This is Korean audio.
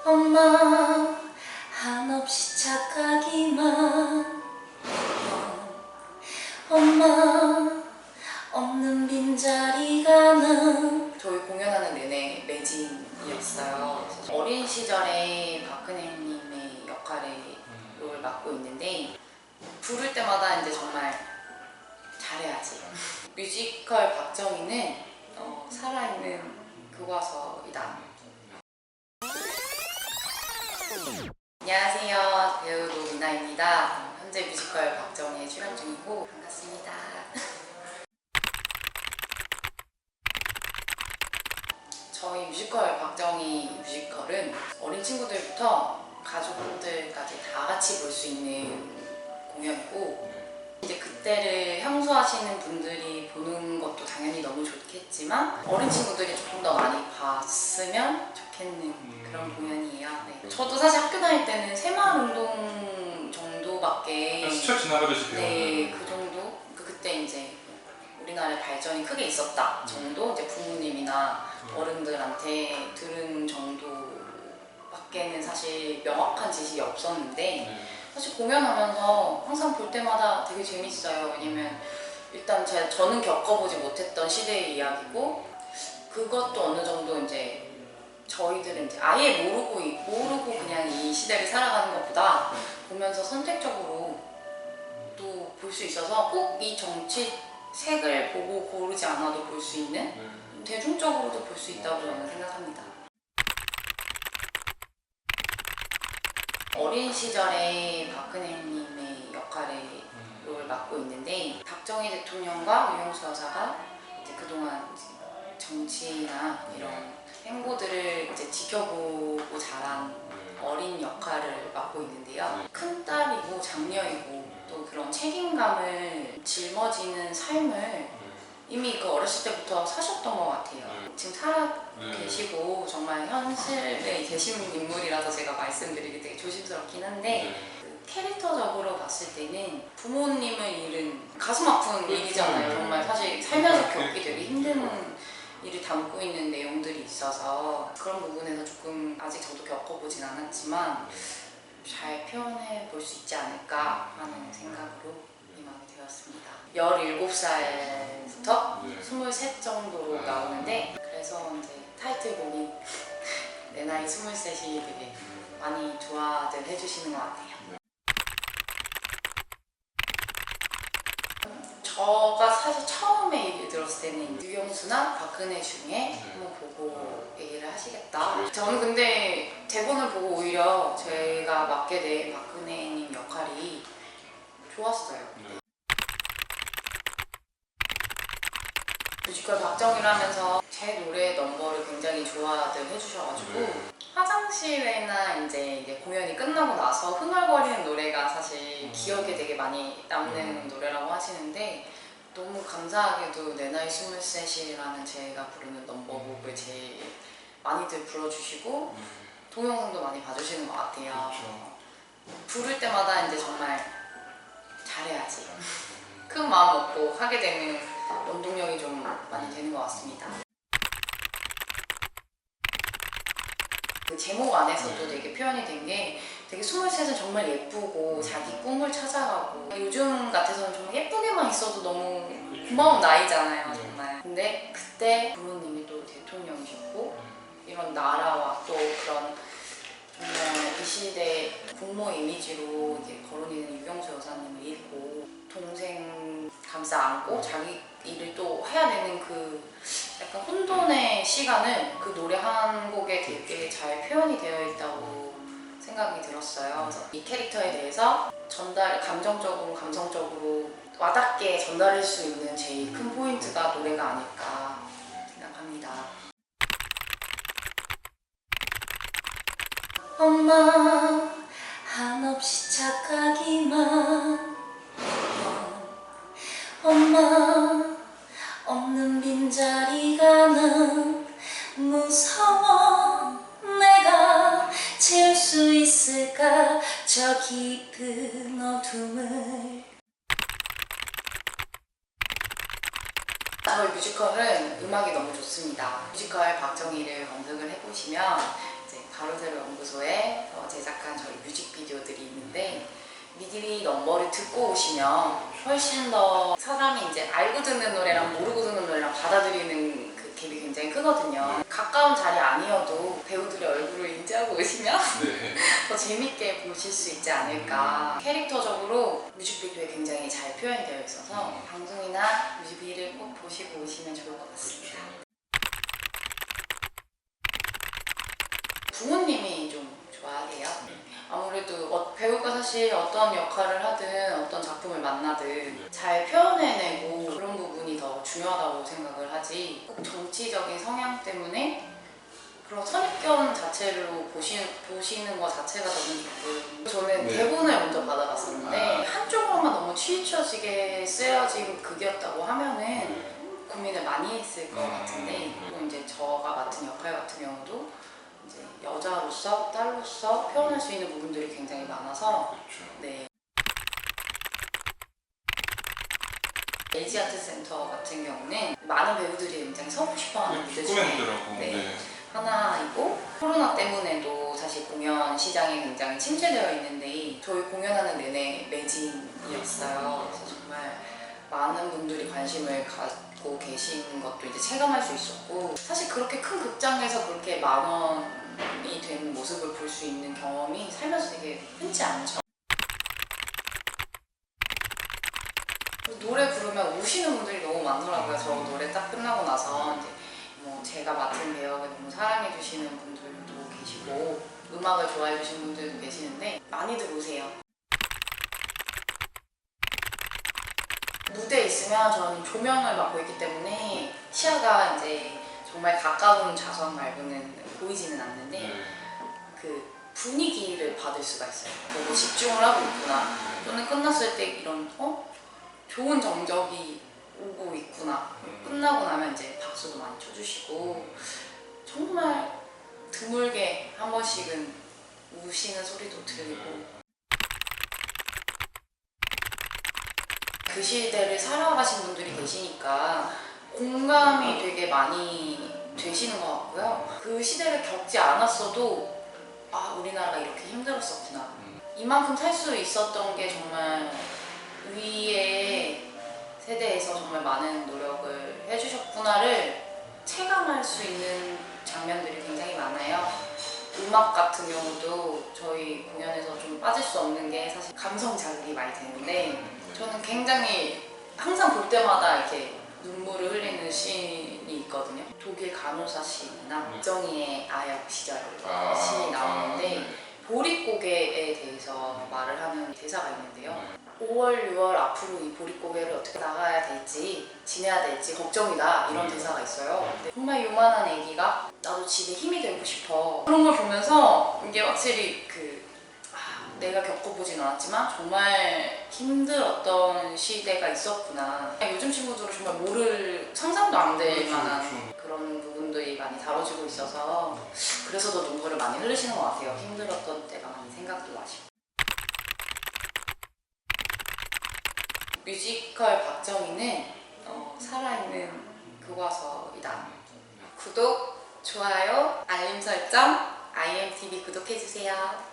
엄마 한없이 착하기만 엄마 없는 빈자리가 나. 저희 공연하는 내내 매진이었어요. 어린 시절에 박근혜님의 역할을 맡고 있는데 부를 때마다 이제 정말 잘해야지. 뮤지컬 박정희는 살아있는 교과서이다. 안녕하세요, 배우 노미나입니다. 현재 뮤지컬 박정희에 출연 중이고 반갑습니다. 저희 뮤지컬 박정희 뮤지컬은 어린 친구들부터 가족분들까지 다 같이 볼 수 있는 공연이고, 이제 그때를 향수하시는 분들이 보는 것도 당연히 너무 좋겠지만 어린 친구들이 조금 더 많이 봤으면 좋겠는 그런 공연이에요. 네. 저도 사실 학교 다닐 때는 새마을운동 정도밖에 스쳐 지나가듯이 배우는. 네, 그 정도? 그때 이제 우리나라의 발전이 크게 있었다 정도? 이제 부모님이나 어른들한테 들은 정도밖에는 사실 명확한 지식이 없었는데 사실 공연하면서 항상 볼 때마다 되게 재밌어요. 왜냐면 일단 저는 겪어보지 못했던 시대의 이야기고, 그것도 어느 정도 이제 저희들은 이제 아예 모르고 그냥 이 시대를 살아가는 것보다 보면서 선택적으로 또 볼 수 있어서 꼭 이 정치색을 보고 고르지 않아도 볼 수 있는, 대중적으로도 볼 수 있다고 저는 생각합니다. 어린 시절에 박근혜님의 역할을 맡고 있는데, 박정희 대통령과 유영수 여사가 이제 그동안 이제 정치나 이런 행보들을 이제 지켜보고 자란 어린 역할을 맡고 있는데요. 큰딸이고 장녀이고 또 그런 책임감을 짊어지는 삶을 이미 그 어렸을 때부터 사셨던 것 같아요. 지금 살아 계시고 정말 현실에 계신 인물이라서 제가 말씀드리기 되게 조심스럽긴 한데, 그 캐릭터적으로 봤을 때는 부모님을 잃은 가슴 아픈 일이잖아요. 정말 사실 살면서 겪기 되게 힘든 일을 담고 있는 내용들이 있어서 그런 부분에서 조금 아직 저도 겪어보진 않았지만 잘 표현해 볼 수 있지 않을까 하는 생각으로 임하게 되었습니다. 17살부터 23 정도로 나오는데, 그래서 이제 타이틀곡이 내 나이 23이 되게 많이 좋아들 해주시는 것 같아요. 저가 사실 처음에 얘기를 들었을 때는 유영수나 박근혜 중에 한번 보고 얘기를 하시겠다. 저는 근데 대본을 보고 오히려 제가 맡게 된 박근혜님 역할이 좋았어요. 뮤지컬 박정희를 하면서 제 노래 넘버를 굉장히 좋아들 해주셔가지고 화장실에나 이제 공연이 끝나고 나서 흥얼거리는 노래가 사실 기억에 되게 많이 남는 노래라고 하시는데, 너무 감사하게도 내 나이 23이라는 제가 부르는 넘버곡을 제일 많이들 불러주시고 동영상도 많이 봐주시는 것 같아요. 그렇죠. 부를 때마다 이제 정말 잘해야지 큰 마음 먹고 하게 되는 원동력이 좀 많이 되는 것 같습니다. 그 제목 안에서도 되게 표현이 된 게, 되게 23은 정말 예쁘고 자기 꿈을 찾아가고, 요즘 같아서는 정말 예쁘게만 있어도 너무 고마운 나이잖아요 정말. 근데 그때 부모님이 또 대통령이셨고 이런 나라와 또 그런 정말 이 시대 국모 이미지로 이제 거론되는 유영수 여사님을 잃고 동생 감싸 안고 자기 일을 또 해야 되는 그 약간 혼돈의 시간을 그 노래 한 곡에 되게 잘 표현이 되어 있다고 생각이 들었어요. 그래서 이 캐릭터에 대해서 감정적으로 감성적으로 와닿게 전달할 수 있는 제일 큰 포인트가 노래가 아닐까 생각합니다. 엄마 한없이 착하기만 엄마 없는 빈자리가 나. 무서워 내가 채울 수 있을까 저 깊은 어둠을. 저희 뮤지컬은 음악이 너무 좋습니다. 뮤지컬 박정희를 검색을 해보시면 이제 가로세로 연구소에 미디 넘버를 듣고 오시면 훨씬 더 사람이 이제 알고 듣는 노래랑 모르고 듣는 노래랑 받아들이는 그 갭이 굉장히 크거든요. 가까운 자리 아니어도 배우들의 얼굴을 인지하고 오시면 네. 더 재밌게 보실 수 있지 않을까. 캐릭터적으로 뮤직비디오에 굉장히 잘 표현되어 있어서 방송이나 뮤직비디오를 꼭 보시고 오시면 좋을 것 같습니다. 부모님이 좀 좋아하세요. 아무래도 배우가 사실 어떤 역할을 하든 어떤 작품을 만나든 잘 표현해내고 그런 부분이 더 중요하다고 생각을 하지, 꼭 정치적인 성향 때문에 그런 선입견 자체로 보시는 것 자체가 저는 조금, 저는 네. 대본을 먼저 받아봤었는데 한쪽으로만 너무 치우쳐지게 쓰여진 극이었다고 하면은 고민을 많이 했을 것 같은데, 그리고 이제 저가 맡은 역할 같은 경우도 이제 여자로서, 딸로서 표현할 수 있는 부분들이 굉장히 많아서. 그렇죠. 네. LG아트센터 같은 경우는 많은 배우들이 굉장히 서고 싶어하는 무대 중에 꿈에더라고. 네, 하나이고, 코로나 때문에도 사실 공연 시장이 굉장히 침체되어 있는데 저희 공연하는 내내 매진이었어요. 그래서 정말 많은 분들이 관심을 갖고 계신 것도 이제 체감할 수 있었고, 사실 그렇게 큰 극장에서 그렇게 만원이 되는 모습을 볼 수 있는 경험이 살면서 되게 흔치 않죠. 노래 부르면 우시는 분들이 너무 많더라고요. 저 노래 딱 끝나고 나서 이제 뭐 제가 맡은 배역을 너무 사랑해 주시는 분들도 계시고 음악을 좋아해 주시는 분들도 계시는데 많이들 오세요. 무대에 있으면 저는 조명을 맡고 있기 때문에 시야가 이제 정말 가까운 좌석 말고는 보이지는 않는데 그 분위기를 받을 수가 있어요. 너무 집중을 하고 있구나, 또는 끝났을 때 이런 좋은 정적이 오고 있구나, 끝나고 나면 이제 박수도 많이 쳐주시고 정말 드물게 한 번씩은 우시는 소리도 들리고, 그 시대를 살아가신 분들이 계시니까 공감이 되게 많이 되시는 것 같고요. 그 시대를 겪지 않았어도 아, 우리나라가 이렇게 힘들었었구나, 이만큼 살 수 있었던 게 정말 위의 세대에서 정말 많은 노력을 해주셨구나를 체감할 수 있는 장면들이 굉장히 많아요. 음악 같은 경우도 저희 공연에서 좀 빠질 수 없는 게 사실 감성 자극이 많이 되는데, 저는 굉장히 항상 볼 때마다 이렇게 눈물을 흘리는 씬이 있거든요. 독일 간호사 씬이나 정희의 아역 시절 씬이 나오는데 보릿고개에 대해서 말을 하는 대사가 있는데요. 5월, 6월 앞으로 이 보릿고개를 어떻게 나가야 될지, 지내야 될지 걱정이다, 이런 대사가 있어요. 근데 정말 요만한 애기가 나도 집에 힘이 되고 싶어, 그런 걸 보면서 이게 확실히 내가 겪어보진 않았지만 정말 힘들었던 시대가 있었구나, 요즘 친구들은 정말 상상도 안 될 만한 그런 부분들이 많이 다뤄지고 있어서 그래서 더 눈물을 많이 흘리시는 것 같아요. 힘들었던 때가 많이 생각도 나시고. 뮤지컬 박정희는 살아있는 교과서이다. 구독, 좋아요, 알림 설정, IMTV 구독해주세요.